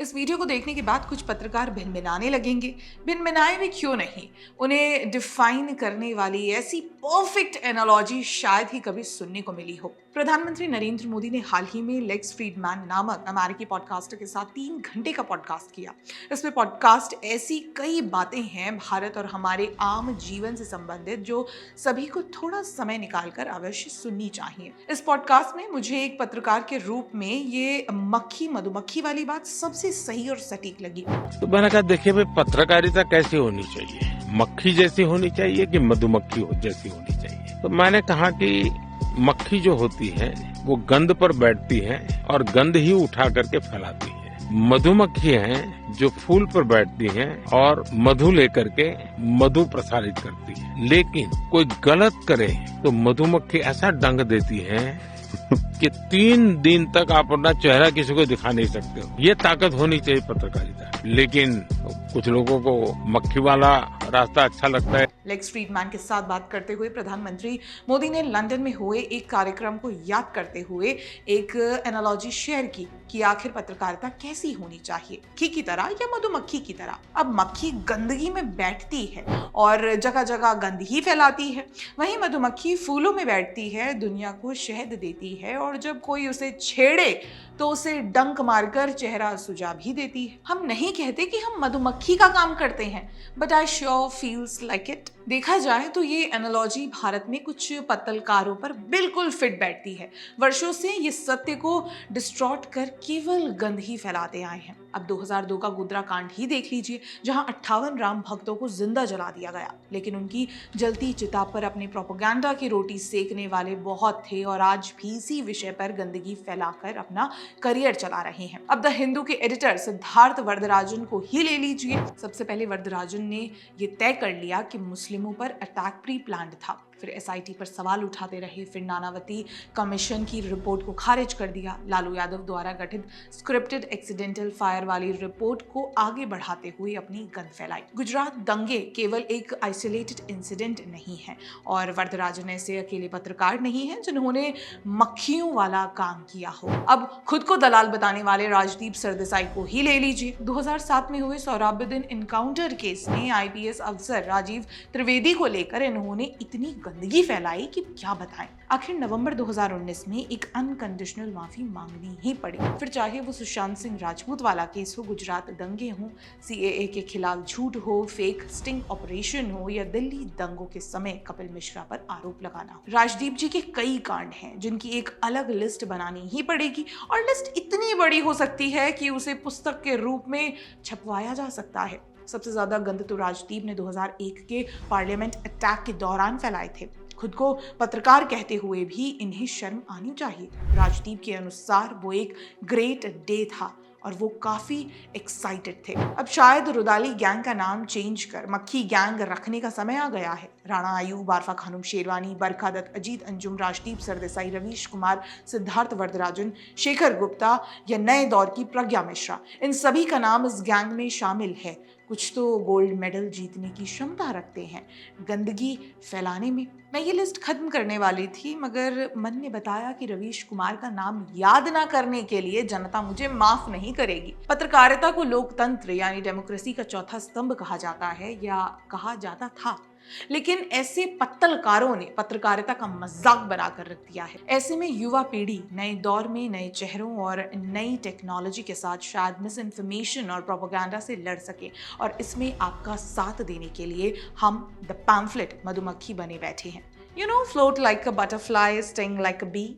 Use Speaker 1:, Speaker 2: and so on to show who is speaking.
Speaker 1: इस वीडियो को देखने के बाद कुछ पत्रकार भिनभिनाने लगेंगे। भिनभिनाए भी क्यों नहीं, उन्हें डिफाइन करने वाली ऐसी परफेक्ट एनालॉजी शायद ही कभी सुनने को मिली हो। प्रधानमंत्री नरेंद्र मोदी ने हाल ही में लेक्स फ्रीडमैन नामक अमेरिकी पॉडकास्टर के साथ 3 घंटे का पॉडकास्ट किया। इसमें पॉडकास्ट ऐसी कई बातें हैं भारत और हमारे आम जीवन से संबंधित जो सभी को थोड़ा समय निकालकर अवश्य सुननी चाहिए। इस पॉडकास्ट में मुझे एक पत्रकार के रूप में ये मक्खी मधुमक्खी वाली बात सबसे सही और सटीक लगी।
Speaker 2: तो मैंने कहा देखिए भाई, पत्रकारिता कैसी होनी चाहिए, मक्खी जैसी होनी चाहिए कि मधुमक्खी जैसी होनी चाहिए। तो मैंने कहा कि मक्खी जो होती है वो गंध पर बैठती है और गंध ही उठा करके फैलाती है। मधुमक्खी हैं जो फूल पर बैठती हैं और मधु लेकर के मधु प्रसारित करती है। लेकिन कोई गलत करे तो मधुमक्खी ऐसा डंक देती है कि 3 दिन तक आप अपना चेहरा किसी को दिखा नहीं सकते हो। ये ताकत होनी चाहिए पत्रकारिता। लेकिन कुछ लोगों को मक्खी वाला रास्ता अच्छा लगता है।
Speaker 1: लेक्स फ्रीडमैन के साथ बात करते हुए प्रधानमंत्री मोदी ने लंदन में हुए एक कार्यक्रम को याद करते हुए एक एनालॉजी शेयर की कि आखिर पत्रकारिता कैसी होनी चाहिए, मक्खी की तरह या मधुमक्खी की तरह। अब मक्खी गंदगी में बैठती है और जगह जगह गंद ही फैलाती है, वहीं मधुमक्खी फूलों में बैठती है, दुनिया को शहद देती है और जब कोई उसे छेड़े तो उसे डंक मारकर चेहरा सुझा भी देती है। हम नहीं कहते कि हम मधुमक्खी का काम करते हैं, but I sure feels like it. देखा जाए तो ये एनालॉजी भारत में कुछ पत्रकारों पर बिल्कुल फिट बैठती है। वर्षों से ये सत्य को डिस्ट्रॉर्ट कर केवल गंद ही फैलाते आए हैं। अब 2002 का गोधरा कांड ही देख लीजिए, जहां 58 राम भक्तों को जिंदा जला दिया गया, लेकिन उनकी जलती चिता पर अपने प्रोपेगेंडा की रोटी सेकने वाले बहुत थे और आज भी इसी विषय पर गंदगी फैलाकर अपना करियर चला रहे हैं। अब द हिंदू के एडिटर सिद्धार्थ वरदराजन को ही ले लीजिए। सबसे पहले वरदराजन ने ये तय कर लिया कि मुस्लिमों पर अटैक प्री प्लान्ड था, फिर एसआईटी पर सवाल उठाते रहे, फिर नानावती कमीशन की रिपोर्ट को खारिज कर दिया, लालू यादव द्वारा गठित स्क्रिप्टेड एक्सीडेंटल फायर वाली रिपोर्ट को आगे बढ़ाते हुए अपनी गंद फैलाई। गुजरात दंगे केवल एक आइसोलेटेड इंसिडेंट नहीं है और वरदराजन ऐसे अकेले पत्रकार नहीं है जिन्होंने मक्खियों वाला काम किया हो। अब खुद को दलाल बताने वाले राजदीप सरदेसाई को ही ले लीजिए। 2007 में हुए सोहराबुद्दीन इनकाउंटर केस में आईपीएस अफसर राजीव त्रिवेदी को लेकर इन्होंने इतनी गंदगी फैलाई कि क्या बताएं। आखिर नवंबर 2019 में एक अनकंडीशनल माफी मांगनी ही पड़ी। फिर चाहे वो सुशांत सिंह राजपूत वाला केस हो, गुजरात दंगे हो, सीएए के खिलाफ झूठ हो, फेक स्टिंग ऑपरेशन हो या दिल्ली दंगों के समय कपिल मिश्रा पर आरोप लगाना हो। राजदीप जी के कई कांड हैं जिनकी एक अलग लिस्ट बनानी ही पड़ेगी और लिस्ट इतनी बड़ी हो सकती है कि उसे पुस्तक के रूप में छपवाया जा सकता है। सबसे ज्यादा गंद तो राजदीप ने 2001 के पार्लियामेंट अटैक के दौरान फैलाए थे। खुद को पत्रकार कहते हुए भी इन्हें शर्म आनी चाहिए। राजदीप के अनुसार वो एक ग्रेट डे था और वो काफी एक्साइटेड थे। अब शायद रुदाली गैंग का नाम चेंज कर मक्खी गैंग रखने का समय आ गया है। राणा आयूब, आरफा खानम शेरवानी, बरखा दत्त, अजीत अंजुम, राजदीप सरदेसाई, रवीश कुमार, सिद्धार्थ वरदराजन, शेखर गुप्ता या नए दौर की प्रज्ञा मिश्रा, इन सभी का नाम इस गैंग में शामिल है। कुछ तो गोल्ड मेडल जीतने की क्षमता रखते हैं गंदगी फैलाने में। मैं ये लिस्ट खत्म करने वाली थी मगर मन ने बताया कि रवीश कुमार का नाम याद ना करने के लिए जनता मुझे माफ नहीं करेगी। पत्रकारिता को लोकतंत्र यानी डेमोक्रेसी का चौथा स्तंभ कहा जाता है या कहा जाता था, लेकिन ऐसे पत्तलकारों ने पत्रकारिता का मजाक बनाकर रख दिया है। ऐसे में युवा पीढ़ी नए दौर में नए चेहरों और नई टेक्नोलॉजी के साथ शायद मिस इन्फॉर्मेशन और प्रोपेगेंडा से लड़ सके और इसमें आपका साथ देने के लिए हम द पैम्फलेट मधुमक्खी बने बैठे हैं। You know, float like a butterfly, sting like a bee.